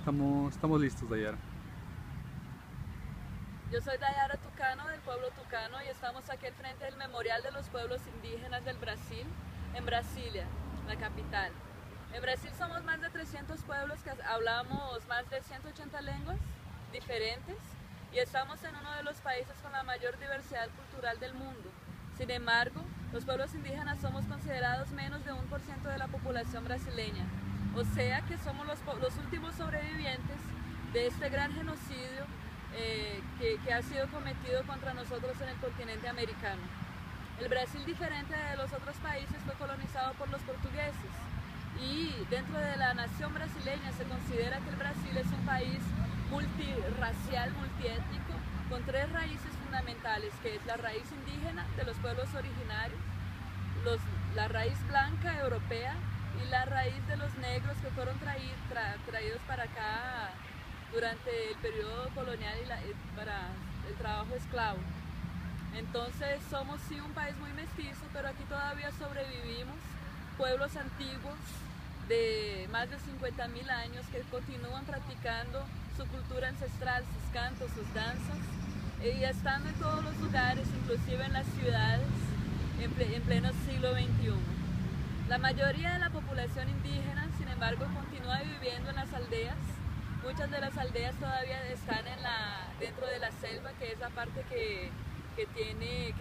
Estamos listos, Dayara. Yo soy Dayara Tucano, del pueblo Tucano, y estamos aquí al frente del Memorial de los Pueblos Indígenas del Brasil, en Brasilia, la capital. En Brasil somos más de 300 pueblos que hablamos más de 180 lenguas diferentes y estamos en uno de los países con la mayor diversidad cultural del mundo. Sin embargo, los pueblos indígenas somos considerados menos de 1% de la población brasileña, o sea que somos los últimos sobrevivientes de este gran genocidio que ha sido cometido contra nosotros en el continente americano. El Brasil, diferente de los otros países, fue colonizado por los portugueses y dentro de la nación brasileña se considera que el Brasil es un país multirracial, multiétnico, con tres raíces fundamentales, que es la raíz indígena de los pueblos originarios, la raíz blanca europea y la raíz de los negros que fueron traídos para acá durante el periodo colonial y para el trabajo esclavo. Entonces somos sí un país muy mestizo, pero aquí todavía sobrevivimos pueblos antiguos de más de 50.000 años que continúan practicando su cultura ancestral, sus cantos, sus danzas, y estando en todos los lugares, inclusive en las ciudades, en pleno siglo XXI. La mayoría de la población indígena, sin embargo, continúa viviendo en las aldeas. Muchas de las aldeas todavía están dentro de la selva, que es la parte que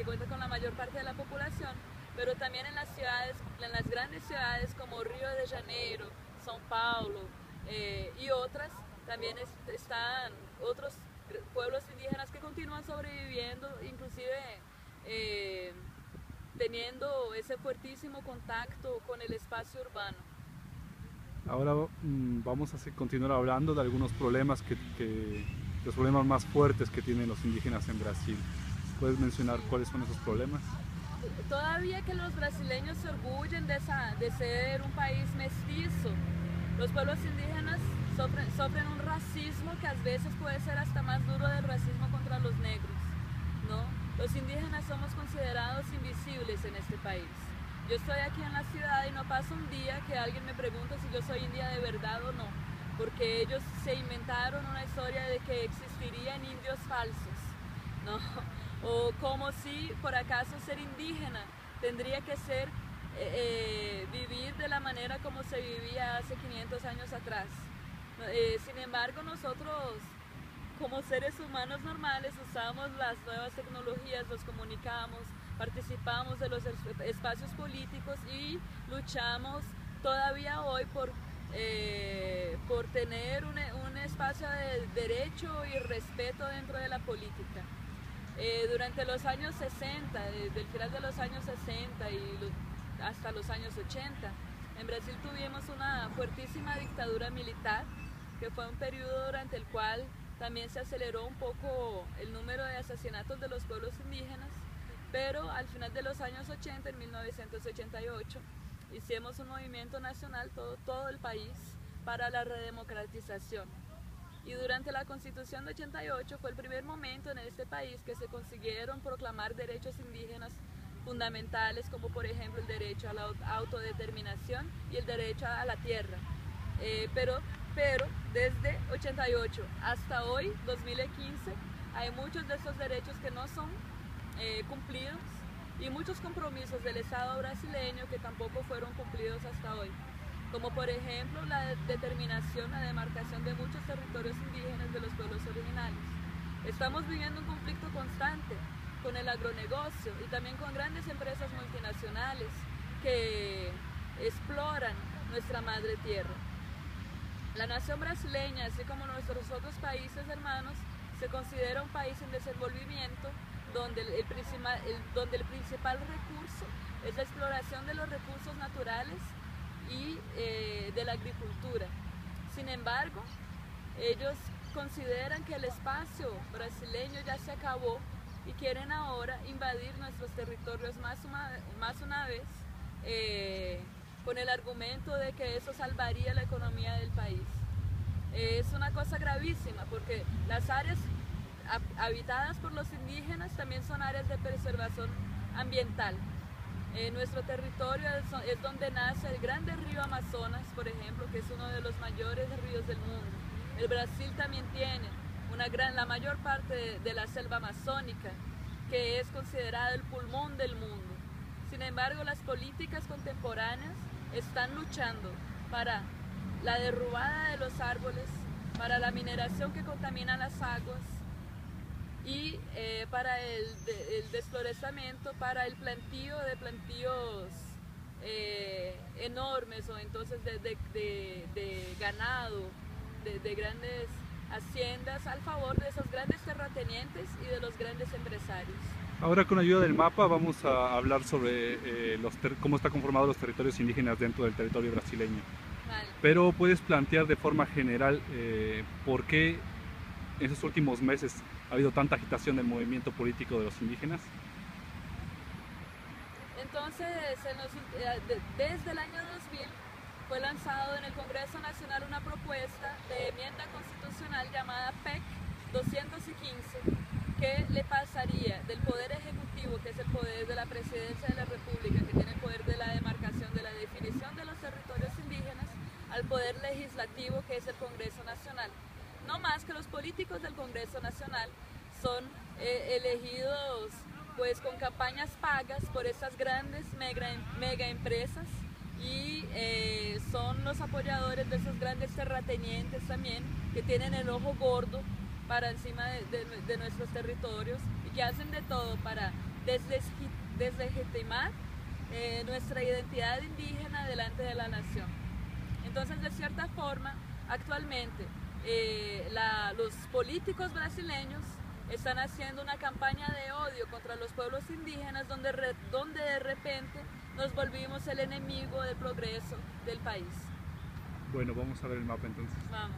cuenta con la mayor parte de la población, pero también en las ciudades, en las grandes ciudades como Río de Janeiro, São Paulo y otras, también están otros pueblos indígenas que continúan sobreviviendo, inclusive teniendo ese fuertísimo contacto con el espacio urbano. Ahora vamos a continuar hablando de algunos problemas los problemas más fuertes que tienen los indígenas en Brasil. ¿Puedes mencionar cuáles son esos problemas? Todavía que los brasileños se orgullen de ser un país mestizo, los pueblos indígenas sufren un racismo que a veces puede ser hasta más duro del racismo contra los negros, ¿no? Los indígenas somos considerados invisibles en este país. Yo estoy aquí en la ciudad y no pasa un día que alguien me pregunte si yo soy india de verdad o no, porque ellos se inventaron una historia de que existirían indios falsos, ¿no? O como si por acaso ser indígena tendría que ser vivir de la manera como se vivía hace 500 años atrás. Sin embargo, nosotros como seres humanos normales usamos las nuevas tecnologías, nos comunicamos, participamos de los espacios políticos y luchamos todavía hoy por tener un espacio de derecho y respeto dentro de la política. Durante los años 60, desde el final de los años 60 hasta los años 80, en Brasil tuvimos una fuertísima dictadura militar, que fue un periodo durante el cual también se aceleró un poco el número de asesinatos de los pueblos indígenas, pero al final de los años 80, en 1988, hicimos un movimiento nacional, todo el país, para la redemocratización. Y durante la Constitución de 88 fue el primer momento en este país que se consiguieron proclamar derechos indígenas fundamentales, como por ejemplo el derecho a la autodeterminación y el derecho a la tierra. Pero desde 88 hasta hoy, 2015, hay muchos de estos derechos que no son cumplidos y muchos compromisos del Estado brasileño que tampoco fueron cumplidos hasta hoy, como por ejemplo la determinación, la demarcación de muchos territorios indígenas de los pueblos originarios. Estamos viviendo un conflicto constante con el agronegocio y también con grandes empresas multinacionales que exploran nuestra madre tierra. La nación brasileña, así como nuestros otros países hermanos, se considera un país en desenvolvimiento donde el principal recurso es la exploración de los recursos naturales y de la agricultura. Sin embargo, ellos consideran que el espacio brasileño ya se acabó y quieren ahora invadir nuestros territorios más una vez, con el argumento de que eso salvaría la economía del país. Es una cosa gravísima porque las áreas habitadas por los indígenas también son áreas de preservación ambiental. Nuestro territorio es donde nace el grande río Amazonas, por ejemplo, que es uno de los mayores ríos del mundo. El Brasil también tiene la mayor parte de la selva amazónica, que es considerada el pulmón del mundo. Sin embargo, las políticas contemporáneas están luchando para la derrubada de los árboles, para la mineración que contamina las aguas y para el desfloresamiento, para el plantío de plantíos enormes o entonces de ganado, de grandes haciendas al favor de esos grandes terratenientes y de los grandes empresarios. Ahora, con ayuda del mapa, vamos a hablar sobre cómo están conformados los territorios indígenas dentro del territorio brasileño. Vale. Pero puedes plantear de forma general por qué en esos últimos meses ha habido tanta agitación del movimiento político de los indígenas. Entonces, desde el año 2000 fue lanzado en el Congreso Nacional una propuesta de enmienda constitucional llamada PEC 215, que le pasaría del poder ejecutivo, que es el poder de la presidencia de la República, que tiene el poder de la demarcación, de la definición de los territorios indígenas, al poder legislativo, que es el Congreso Nacional. No más que los políticos del Congreso Nacional son elegidos pues con campañas pagas por estas grandes mega empresas y son los apoyadores de esos grandes terratenientes también, que tienen el ojo gordo para encima de nuestros territorios y que hacen de todo para deslegitimar nuestra identidad indígena delante de la nación. Entonces, de cierta forma, actualmente los políticos brasileños están haciendo una campaña de odio contra los pueblos indígenas donde de repente nos volvimos el enemigo del progreso del país. Bueno, vamos a ver el mapa entonces. Vamos.